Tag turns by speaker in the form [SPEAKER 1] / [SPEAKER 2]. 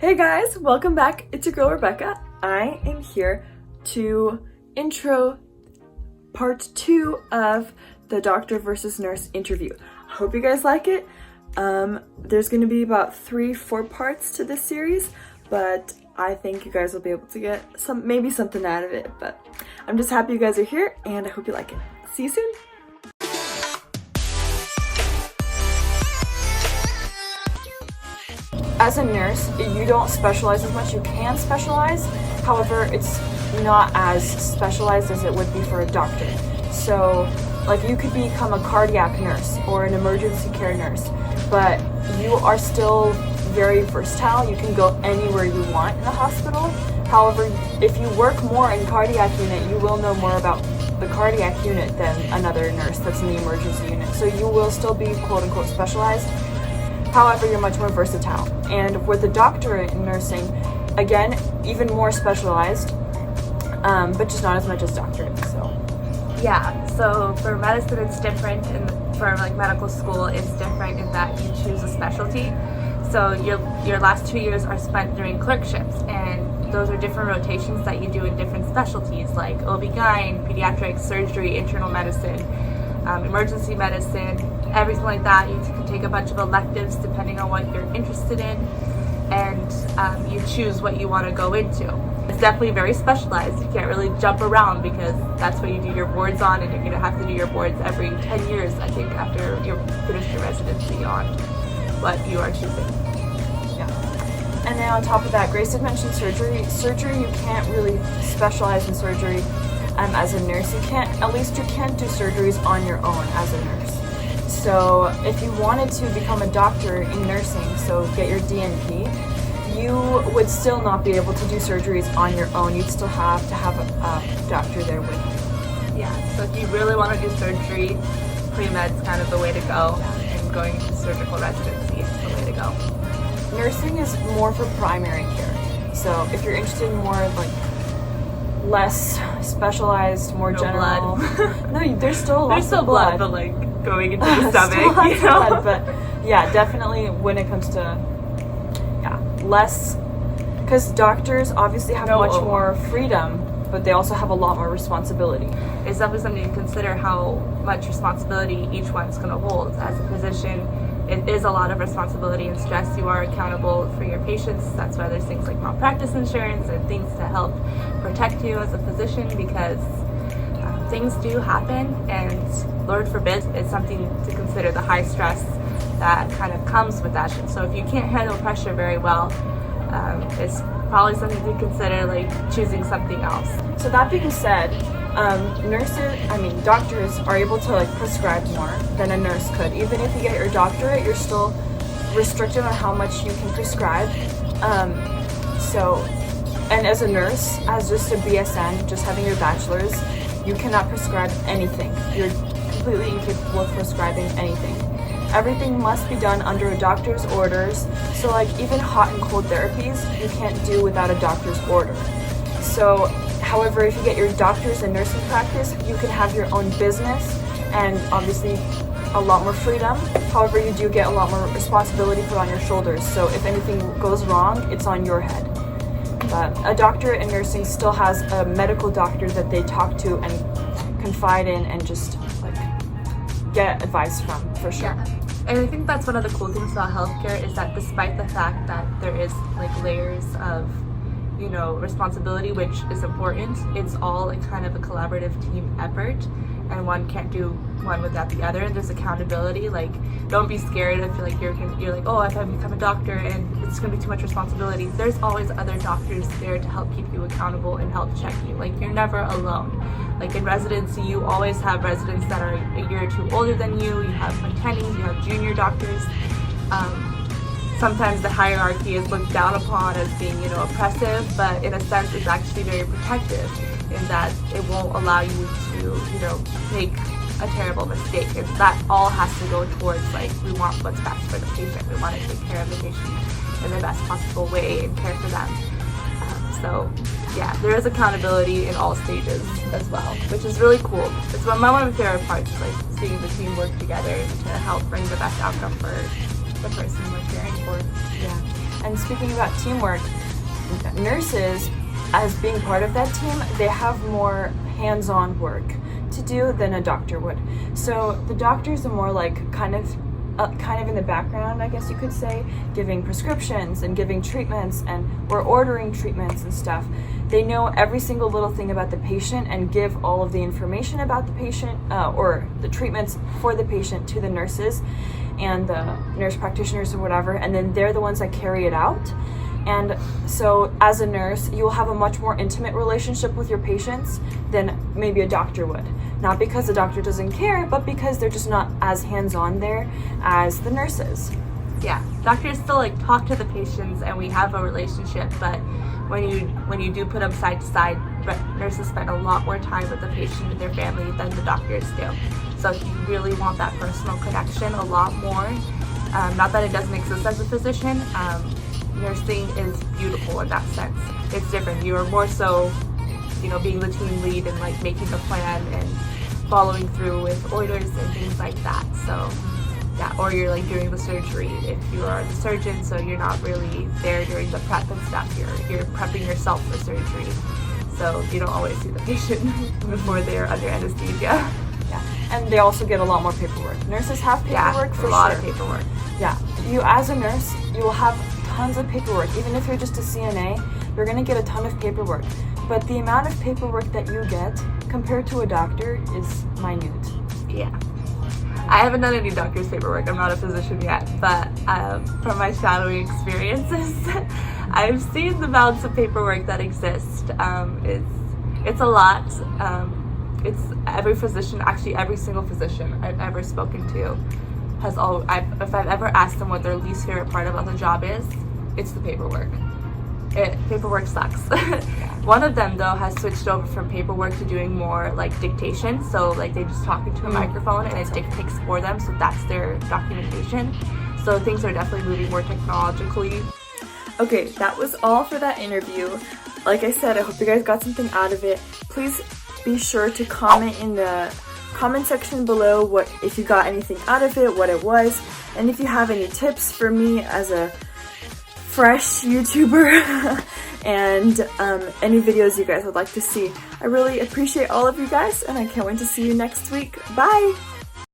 [SPEAKER 1] Hey guys, welcome back. It's your girl Rebecca. I am here to intro part 2 of the doctor versus nurse interview. I hope you guys like it. There's going to be about 3-4 parts to this series, but I think you guys will be able to get maybe something out of it. But I'm just happy you guys are here, and I hope you like it. See you soon. As a nurse, you don't specialize as much. You can specialize, however, it's not as specialized as it would be for a doctor. So, like, you could become a cardiac nurse or an emergency care nurse, but you are still very versatile. You can go anywhere you want in the hospital. However, if you work more in cardiac unit, you will know more about the cardiac unit than another nurse that's in the emergency unit. So you will still be quote-unquote specialized. However, you're much more versatile. And with a doctorate in nursing, again, even more specialized, but just not as much as doctorate, so.
[SPEAKER 2] Yeah, so for medicine it's different, and for like medical school it's different in that you choose a specialty. So your last 2 years are spent doing clerkships, and those are different rotations that you do in different specialties like OB-GYN, pediatrics, surgery, internal medicine, emergency medicine, everything like that. You can take a bunch of electives depending on what you're interested in, and you choose what you want to go into. It's definitely very specialized. You can't really jump around because that's what you do your boards on, and you're going to have to do your boards every 10 years, I think, after you finish your residency on what you are choosing.
[SPEAKER 1] Yeah. And then on top of that, Grace had mentioned surgery. Surgery, you can't really specialize in surgery as a nurse. You can't do surgeries on your own as a nurse. So if you wanted to become a doctor in nursing, so get your DNP, you would still not be able to do surgeries on your own. You'd still have to have a doctor there with you.
[SPEAKER 2] Yeah, so if you really want to do surgery, pre-med's kind of the way to go, and going into surgical residency is the way to go.
[SPEAKER 1] Nursing is more for primary care. So if you're interested in more like less specialized, more
[SPEAKER 2] no
[SPEAKER 1] general.
[SPEAKER 2] Blood.
[SPEAKER 1] No, there's still lots
[SPEAKER 2] still
[SPEAKER 1] of blood,
[SPEAKER 2] but like going into the stomach, you know?
[SPEAKER 1] Blood, but yeah, definitely when it comes to less, because doctors obviously have much more freedom, but they also have a lot more responsibility.
[SPEAKER 2] It's definitely something to consider how much responsibility each one's going to hold. As a physician, it is a lot of responsibility and stress. You are accountable for your patients. That's why there's things like malpractice insurance and things to help protect you as a physician, because things do happen, and Lord forbid, it's something to consider, the high stress that kind of comes with that. And so if you can't handle pressure very well, it's probably something to consider, like choosing something else.
[SPEAKER 1] So that being said, doctors are able to like prescribe more than a nurse could. Even if you get your doctorate, you're still restricted on how much you can prescribe. And as a nurse, as just a BSN, just having your bachelor's, you cannot prescribe anything. You're completely incapable of prescribing anything. Everything must be done under a doctor's orders. So like even hot and cold therapies, you can't do without a doctor's order. So, however, if you get your doctor's in nursing practice, you can have your own business and obviously a lot more freedom. However, you do get a lot more responsibility put on your shoulders. So if anything goes wrong, it's on your head. But a doctorate in nursing still has a medical doctor that they talk to and confide in and just like get advice from, for sure.
[SPEAKER 2] Yeah. And I think that's one of the cool things about healthcare, is that despite the fact that there is like layers of, you know, responsibility, which is important, it's all like kind of a collaborative team effort, and one can't do one without the other. And there's accountability. Like, don't be scared if you're like, oh, if I become a doctor and it's gonna be too much responsibility. There's always other doctors there to help keep you accountable and help check you. Like, you're never alone. Like in residency, you always have residents that are a year or two older than you. You have internies, you have junior doctors. Sometimes the hierarchy is looked down upon as being, you know, oppressive, but in a sense it's actually very protective, in that it won't allow you to, you know, make a terrible mistake. And that all has to go towards, like, we want what's best for the patient. We want to take care of the patient in the best possible way and care for them. So yeah, there is accountability in all stages as well, which is really cool. It's one of my favorite parts, like seeing the team work together to help bring the best outcome for the person we're caring for.
[SPEAKER 1] Yeah. And speaking about teamwork, nurses, as being part of that team, they have more hands-on work to do than a doctor would. So the doctors are more like kind of in the background, I guess you could say, giving prescriptions and giving treatments or ordering treatments and stuff. They know every single little thing about the patient and give all of the information about the patient or the treatments for the patient to the nurses and the nurse practitioners or whatever, and then they're the ones that carry it out. And so as a nurse, you'll have a much more intimate relationship with your patients than maybe a doctor would. Not because the doctor doesn't care, but because they're just not as hands-on there as the nurses.
[SPEAKER 2] Yeah, doctors still like talk to the patients and we have a relationship, but when you do put them side to side, nurses spend a lot more time with the patient and their family than the doctors do. So if you really want that personal connection a lot more, not that it doesn't exist as a physician, nursing is beautiful in that sense. It's different. You are more so, being the team lead and like making the plan and following through with orders and things like that. So yeah, or you're like doing the surgery if you are the surgeon, so you're not really there during the prep and stuff. You're prepping yourself for surgery. So you don't always see the patient before they're under anesthesia.
[SPEAKER 1] Yeah, and they also get a lot more paperwork. Nurses have paperwork for sure.
[SPEAKER 2] A lot of paperwork.
[SPEAKER 1] Yeah, you as a nurse, you will have tons of paperwork. Even if you're just a CNA, you're gonna get a ton of paperwork. But the amount of paperwork that you get compared to a doctor is minute.
[SPEAKER 2] Yeah. I haven't done any doctor's paperwork. I'm not a physician yet, but from my shadowing experiences, I've seen the amounts of paperwork that exist. It's a lot. It's every physician, actually every single physician I've ever spoken to if I've ever asked them what their least favorite part about the job is, it's the paperwork. Paperwork sucks. One of them though has switched over from paperwork to doing more like dictation, so like they just talk into a microphone and it dictates for them, so that's their documentation. So things are definitely moving more technologically.
[SPEAKER 1] Okay, that was all for that interview. Like I said, I hope you guys got something out of it. Please be sure to comment in the comment section below if you got anything out of it, what it was, and if you have any tips for me as a fresh YouTuber and any videos you guys would like to see. I really appreciate all of you guys, and I can't wait to see you next week. Bye!